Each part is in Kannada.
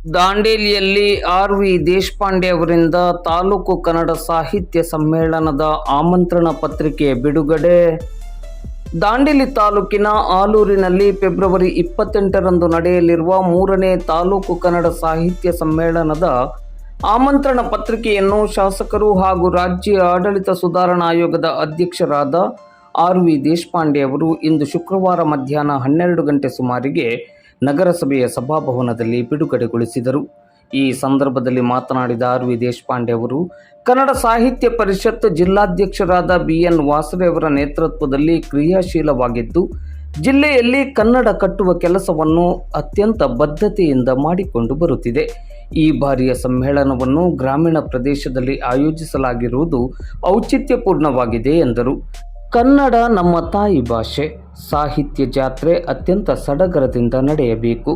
ದಾಂಡೇಲಿಯಲ್ಲಿ ಆರ್.ವಿ. ದೇಶಪಾಂಡೆ ಅವರಿಂದ ತಾಲೂಕು ಕನ್ನಡ ಸಾಹಿತ್ಯ ಸಮ್ಮೇಳನದ ಆಮಂತ್ರಣ ಪತ್ರಿಕೆ ಬಿಡುಗಡೆ. ದಾಂಡೇಲಿ ತಾಲೂಕಿನ ಆಲೂರಿನಲ್ಲಿ ಫೆಬ್ರವರಿ 28ರಂದು ನಡೆಯಲಿರುವ 3ನೇ ತಾಲೂಕು ಕನ್ನಡ ಸಾಹಿತ್ಯ ಸಮ್ಮೇಳನದ ಆಮಂತ್ರಣ ಪತ್ರಿಕೆಯನ್ನು ಶಾಸಕರು ಹಾಗೂ ರಾಜ್ಯ ಆಡಳಿತ ಸುಧಾರಣಾ ಆಯೋಗದ ಅಧ್ಯಕ್ಷರಾದ ಆರ್.ವಿ. ದೇಶಪಾಂಡೆ ಅವರು ಇಂದು ಶುಕ್ರವಾರ ಮಧ್ಯಾಹ್ನ 12 ಗಂಟೆ ಸುಮಾರಿಗೆ ನಗರಸಭೆಯ ಸಭಾಭವನದಲ್ಲಿ ಬಿಡುಗಡೆಗೊಳಿಸಿದರು. ಈ ಸಂದರ್ಭದಲ್ಲಿ ಮಾತನಾಡಿದ ಆರ್.ವಿ. ದೇಶಪಾಂಡೆ ಅವರು, ಕನ್ನಡ ಸಾಹಿತ್ಯ ಪರಿಷತ್ ಜಿಲ್ಲಾಧ್ಯಕ್ಷರಾದ ಬಿ.ಎನ್. ವಾಸರೆ ಅವರ ನೇತೃತ್ವದಲ್ಲಿ ಕ್ರಿಯಾಶೀಲವಾಗಿದ್ದು, ಜಿಲ್ಲೆಯಲ್ಲಿ ಕನ್ನಡ ಕಟ್ಟುವ ಕೆಲಸವನ್ನು ಅತ್ಯಂತ ಬದ್ಧತೆಯಿಂದ ಮಾಡಿಕೊಂಡು ಬರುತ್ತಿದೆ. ಈ ಬಾರಿಯ ಸಮ್ಮೇಳನವನ್ನು ಗ್ರಾಮೀಣ ಪ್ರದೇಶದಲ್ಲಿ ಆಯೋಜಿಸಲಾಗಿರುವುದು ಔಚಿತ್ಯಪೂರ್ಣವಾಗಿದೆ ಎಂದರು. ಕನ್ನಡ ನಮ್ಮ ತಾಯಿ ಭಾಷೆ. ಸಾಹಿತ್ಯ ಜಾತ್ರೆ ಅತ್ಯಂತ ಸಡಗರದಿಂದ ನಡೆಯಬೇಕು.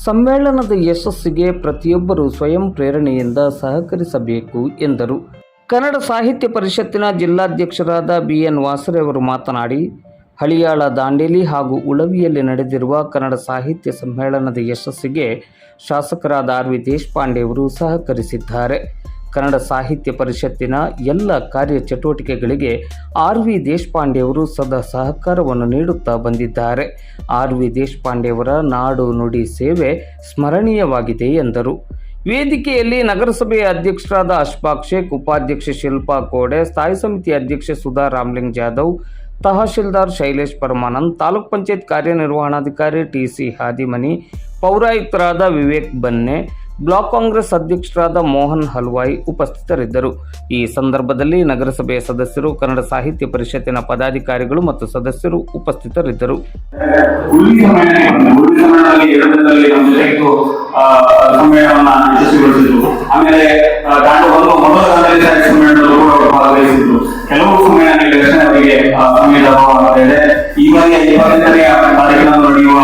ಸಮ್ಮೇಳನದ ಯಶಸ್ಸಿಗೆ ಪ್ರತಿಯೊಬ್ಬರೂ ಸ್ವಯಂ ಪ್ರೇರಣೆಯಿಂದ ಸಹಕರಿಸಬೇಕು ಎಂದರು. ಕನ್ನಡ ಸಾಹಿತ್ಯ ಪರಿಷತ್ತಿನ ಜಿಲ್ಲಾಧ್ಯಕ್ಷರಾದ ಬಿ.ಎನ್. ವಾಸರೆ ಅವರು ಮಾತನಾಡಿ, ಹಳಿಯಾಳ, ದಾಂಡೇಲಿ ಹಾಗೂ ಉಳವಿಯಲ್ಲಿ ನಡೆದಿರುವ ಕನ್ನಡ ಸಾಹಿತ್ಯ ಸಮ್ಮೇಳನದ ಯಶಸ್ಸಿಗೆ ಶಾಸಕರಾದ ಆರ್.ವಿ. ದೇಶಪಾಂಡೆ ಅವರು ಸಹಕರಿಸಿದ್ದಾರೆ. ಕನ್ನಡ ಸಾಹಿತ್ಯ ಪರಿಷತ್ತಿನ ಎಲ್ಲ ಕಾರ್ಯಚಟುವಟಿಕೆಗಳಿಗೆ ಆರ್.ವಿ. ದೇಶಪಾಂಡೆ ಅವರು ಸದಾ ಸಹಕಾರವನ್ನು ನೀಡುತ್ತಾ ಬಂದಿದ್ದಾರೆ. ಆರ್.ವಿ. ದೇಶಪಾಂಡೆ ಅವರ ನಾಡು ನುಡಿ ಸೇವೆ ಸ್ಮರಣೀಯವಾಗಿದೆ ಎಂದರು. ವೇದಿಕೆಯಲ್ಲಿ ನಗರಸಭೆಯ ಅಧ್ಯಕ್ಷರಾದ ಅಶ್ಫಾಕ್ ಶೇಖ್, ಉಪಾಧ್ಯಕ್ಷೆ ಶಿಲ್ಪಾ ಕೋಡೆ, ಸ್ಥಾಯಿ ಸಮಿತಿ ಅಧ್ಯಕ್ಷೆ ಸುಧಾ ರಾಮಲಿಂಗ್ ಜಾಧವ್, ತಹಶೀಲ್ದಾರ್ ಶೈಲೇಶ್ ಪರಮಾನಂದ್, ತಾಲೂಕ್ ಪಂಚಾಯತ್ ಕಾರ್ಯನಿರ್ವಹಣಾಧಿಕಾರಿ ಟಿ.ಸಿ. ಹಾದಿಮನಿ, ಪೌರಾಯುಕ್ತರಾದ ವಿವೇಕ್ ಬನ್ನೆ, ಬ್ಲಾಕ್ ಕಾಂಗ್ರೆಸ್ ಅಧ್ಯಕ್ಷರಾದ ಮೋಹನ್ ಹಲ್ವಾಯಿ ಉಪಸ್ಥಿತರಿದ್ದರು. ಈ ಸಂದರ್ಭದಲ್ಲಿ ನಗರಸಭೆಯ ಸದಸ್ಯರು, ಕನ್ನಡ ಸಾಹಿತ್ಯ ಪರಿಷತ್ತಿನ ಪದಾಧಿಕಾರಿಗಳು ಮತ್ತು ಸದಸ್ಯರು ಉಪಸ್ಥಿತರಿದ್ದರು. ಕೆಲವು ಸಮ್ಮೇಳನಗಳಿಗೆ ಈ ಬಾರಿಯ 28ನೇ ಕಾರ್ಯಕ್ರಮ ನಡೆಯುವ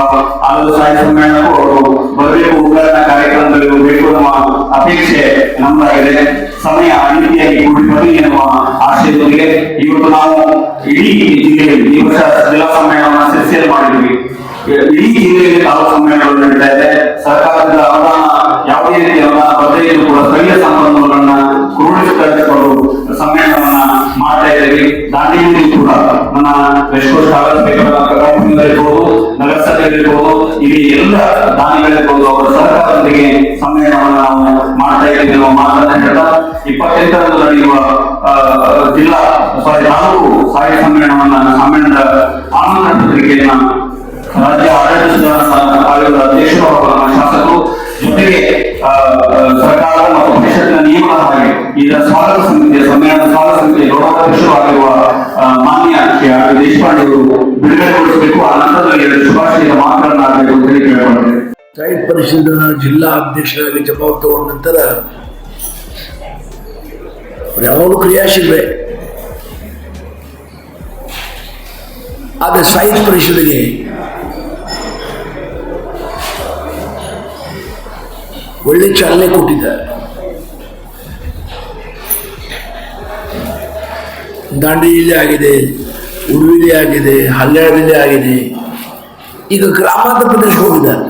ಆಲೂರು ಸಾಹಿತ್ಯ ಸಮ್ಮೇಳನಕ್ಕೂ ಅವರು ಬರಬೇಕು, ಉದ್ಘಾಟನಾ ಕಾರ್ಯಕ್ರಮದಲ್ಲಿ ಬೇಕು ನಮ್ಮ ಅಪೇಕ್ಷೆ ನಮ್ಮದಾಗಿದೆ. ಸಮಯ ಅನಿತ್ಯಾಗಿ ಕೂಡಿಬರಲಿ ಎನ್ನುವ ಆಶಯದೊಂದಿಗೆ ಇವತ್ತು ನಾವು ಇಡೀ ಜಿಲ್ಲೆಯಲ್ಲಿ ಈ ವರ್ಷ ಜಿಲ್ಲಾ ಸಮ್ಮೇಳನ ಸೆಸಿಯಲ್ ಮಾಡಿದ್ವಿ. ಇಡೀ ಜಿಲ್ಲೆಯಲ್ಲಿ ತಾಲೂಕು ಸಮ್ಮೇಳನಗಳು ನಡೀತಾ ಇದೆ. ಸರ್ಕಾರದಿಂದ ಅನುದಾನ ಯಾವುದೇ ರೀತಿಯ ಅನುದಾನ ಬರದೇ ಇದ್ರೂ ಕೂಡ ಸ್ಥಳೀಯ ಸಂಪನ್ಮೂಲಗಳನ್ನ ಕ್ರೋಢೀಕರಿಸಿಕೊಂಡು ಸಮ್ಮೇಳನವನ್ನ ಮಾಡ್ತಾ ಇದ್ದೇವೆ. ದಾಂಡೇಲಿ ಕೂಡ ನನ್ನ ವೆಸ್ಟ್ ಕೋಸ್ಟ್ ಇರ್ಬೋದು, ನಗರಸಭೆಗಳಿರ್ಬೋದು, ಇಲ್ಲಿ ಎಲ್ಲ ದಾನಿಗಳಿರ್ಬೋದು, ಅವರ ಸರ್ಕಾರದೊಂದಿಗೆ ಸಮ್ಮೇಳನವನ್ನು ನಾವು ಮಾಡ್ತಾ ಇದ್ದೇವೆ. ನಾವು ಮಾತನಾಡ್ತಾ 28ರಂದು ನಡೆಯುವ ತಾಲೂಕು ಸಾಹಿತ್ಯ ಸಮ್ಮೇಳನದ ಆಮಂತ್ರಣ ಪತ್ರಿಕೆಯನ್ನ ರಾಜ್ಯ ಆಡಳಿತ ಸುಧಾರಣಾ ಆಯೋಗದ ಅಧ್ಯಕ್ಷರು ಹಾಗೂ ಶಾಸಕರು ಜೊತೆಗೆ ಸರ್ಕಾರ ಮತ್ತು ಪರಿಷತ್ತಿನ ನಿಯಮದ ಹಾಗೆ ಇದರ ಸ್ವಾಗತ ಸಮಿತಿಯ ಸಮ್ಮೇಳನದ ಸ್ವಾಗತ ಸಮಿತಿಯ ಗೌರವಾಧ್ಯಕ್ಷರು ಆಗಿರುವ ಮಾನ್ಯ ಆರ್.ವಿ. ದೇಶಪಾಂಡೆ ಅವರು ಬಿಡುಗಡೆಗೊಳಿಸಬೇಕು. ಆ ನಂತರದಲ್ಲಿ ಶುಭಾಶಯದ ಮಾತನಾಡಬೇಕು ಅಂತ ಹೇಳಿ ಕೇಳಿಕೊಂಡಿದೆ. ಸಾಹಿತ್ಯ ಪರಿಷತ್ತಿನ ಜಿಲ್ಲಾ ಅಧ್ಯಕ್ಷರಾಗಿ ಜವಾಬ್ದಾರಿ ತಗೊಂಡ ನಂತರ ಯಾವಾಗಲೂ ಕ್ರಿಯಾಶೀಲವೇ. ಆದರೆ ಸಾಹಿತ್ಯ ಪರಿಷತ್ತಿಗೆ ಒಳ್ಳೆ ಚಾಲನೆ ಕೊಟ್ಟಿದ್ದಾರೆ. ದಾಂಡೇಲಿ ಆಗಿದೆ, ಉಡುವಿಲಿ ಆಗಿದೆ, ಹಲ್ಯಾಳದಲ್ಲಿ ಆಗಿದೆ. ಈಗ ಗ್ರಾಮಾಂತರ ಪ್ರದೇಶ ಹೋಗಿದ್ದಾರೆ.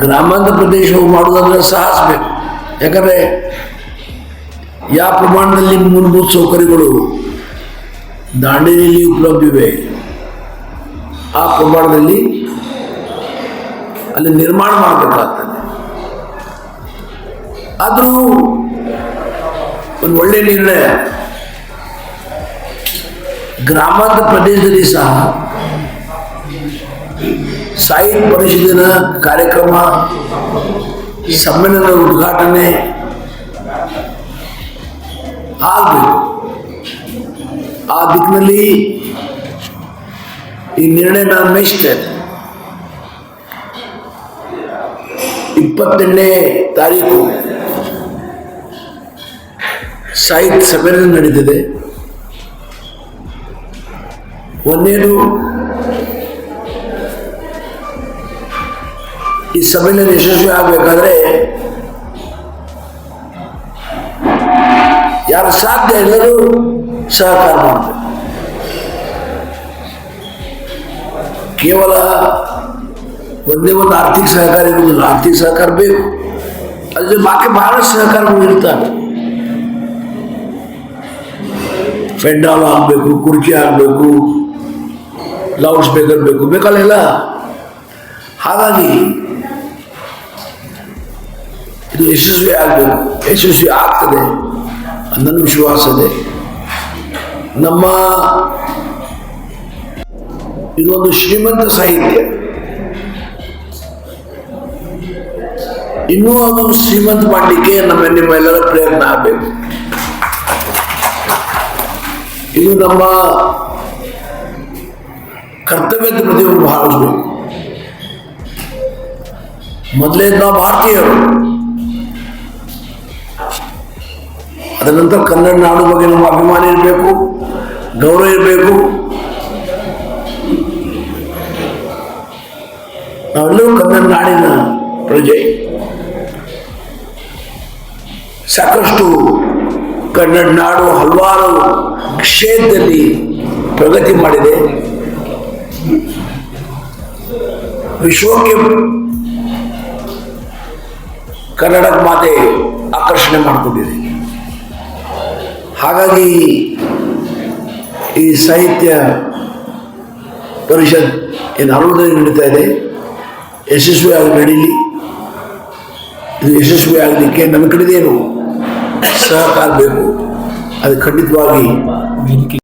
ಗ್ರಾಮಾಂತರ ಪ್ರದೇಶ ಮಾಡುವುದಂದ್ರೆ ಸಾಹಸಬೇಕು. ಯಾಕಂದರೆ ಯಾವ ಪ್ರಮಾಣದಲ್ಲಿ ಮೂಲಭೂತ ಸೌಕರ್ಯಗಳು ದಾಂಡೇಲಿಯಲ್ಲಿ ಉಪಲಬ್ಧಿವೆ ಆ ಪ್ರಮಾಣದಲ್ಲಿ ಅಲ್ಲಿ ನಿರ್ಮಾಣ ಮಾಡಬೇಕಾಗ್ತದೆ. ಆದರೂ ಒಂದು ಒಳ್ಳೆಯ ನಿರ್ಣಯ. ಗ್ರಾಮಾಂತರ ಪ್ರದೇಶದಲ್ಲಿ ಸಹ ಸಾಹಿತ್ಯ ಪರಿಷತ್ತಿನ ಕಾರ್ಯಕ್ರಮ, ಸಮ್ಮೇಳನದ ಉದ್ಘಾಟನೆ ಆಗಬೇಕು. ಆ ದಿಕ್ಕಿನಲ್ಲಿ ಈ ನಿರ್ಣಯ ನಾನು ಮೆಚ್ಚಿದ್ದೇನೆ. 28ನೇ ತಾರೀಕು ಸಾಹಿತ್ಯ ಸಮ್ಮೇಳನ ನಡೀತಿದೆ. ಒಂದೇನು, ಈ ಸಮ್ಮೇಳನ ಯಶಸ್ವಿ ಆಗಬೇಕಾದ್ರೆ ಯಾರು ಸಾಧ್ಯ ಎಲ್ಲರೂ ಸಹಕಾರ ಮಾಡಬೇಕು. ಕೇವಲ ಒಂದೇ ಒಂದು ಆರ್ಥಿಕ ಸಹಕಾರ ಇರುವುದಿಲ್ಲ, ಆರ್ಥಿಕ ಸಹಕಾರ ಬೇಕು. ಅದ್ರ ಬಾಕಿ ಬಹಳಷ್ಟು ಸಹಕಾರಗಳು ಇರ್ತಾರೆ. ಫೆಂಡಾಲ್ ಆಗಬೇಕು, ಕುರ್ಚಿ ಆಗಬೇಕು, ಲೌಡ್ ಸ್ಪೀಕರ್ ಬೇಕು, ಬೇಕಲ್ಲ. ಹಾಗಾಗಿ ಇದು ಯಶಸ್ವಿ ಆಗಬೇಕು, ಯಶಸ್ವಿ ಆಗ್ತದೆ ನನ್ನ ವಿಶ್ವಾಸ ಇದೆ. ನಮ್ಮ ಇದೊಂದು ಶ್ರೀಮಂತ ಸಾಹಿತ್ಯ, ಇನ್ನೂ ಅದು ಶ್ರೀಮಂತ ಮಾಡಲಿಕ್ಕೆ ನಿಮ್ಮೆಲ್ಲರ ಪ್ರಯತ್ನ ಆಗಬೇಕು. ಇದು ನಮ್ಮ ಕರ್ತವ್ಯದ ಪ್ರತಿಯೊಂದು ಭಾವಿಸಬೇಕು. ಮೊದಲೇ ನಾವು ಭಾರತೀಯರು, ಅದರ ನಂತರ ಕನ್ನಡ ನಾಡು ಬಗ್ಗೆ ನಮ್ಮ ಅಭಿಮಾನ ಇರಬೇಕು, ಗೌರವ ಇರಬೇಕು. ನಾವೆಲ್ಲರೂ ಕನ್ನಡ ನಾಡಿನ ಪ್ರಜೆ. ಸಾಕಷ್ಟು ಕನ್ನಡ ನಾಡು ಹಲವಾರು ಕ್ಷೇತ್ರದಲ್ಲಿ ಪ್ರಗತಿ ಮಾಡಿದೆ. ವಿಶ್ವಕ್ಕೆ ಕನ್ನಡ ಮಾತೆ ಆಕರ್ಷಣೆ ಮಾಡಿಕೊಂಡಿದೆ. ಹಾಗಾಗಿ ಈ ಸಾಹಿತ್ಯ ಪರಿಷತ್ ಏನು 60 ನಡೀತಾ ಇದೆ, ಯಶಸ್ವಿಯಾಗಿ ನಡೀಲಿ. ಇದು ಯಶಸ್ವಿ ಆಗಲಿಕ್ಕೆ ನನ್ನ ಕಡೆದೇನು ಸಹಕಾರ ಬೇಕು, ಅದು ಖಂಡಿತವಾಗಿ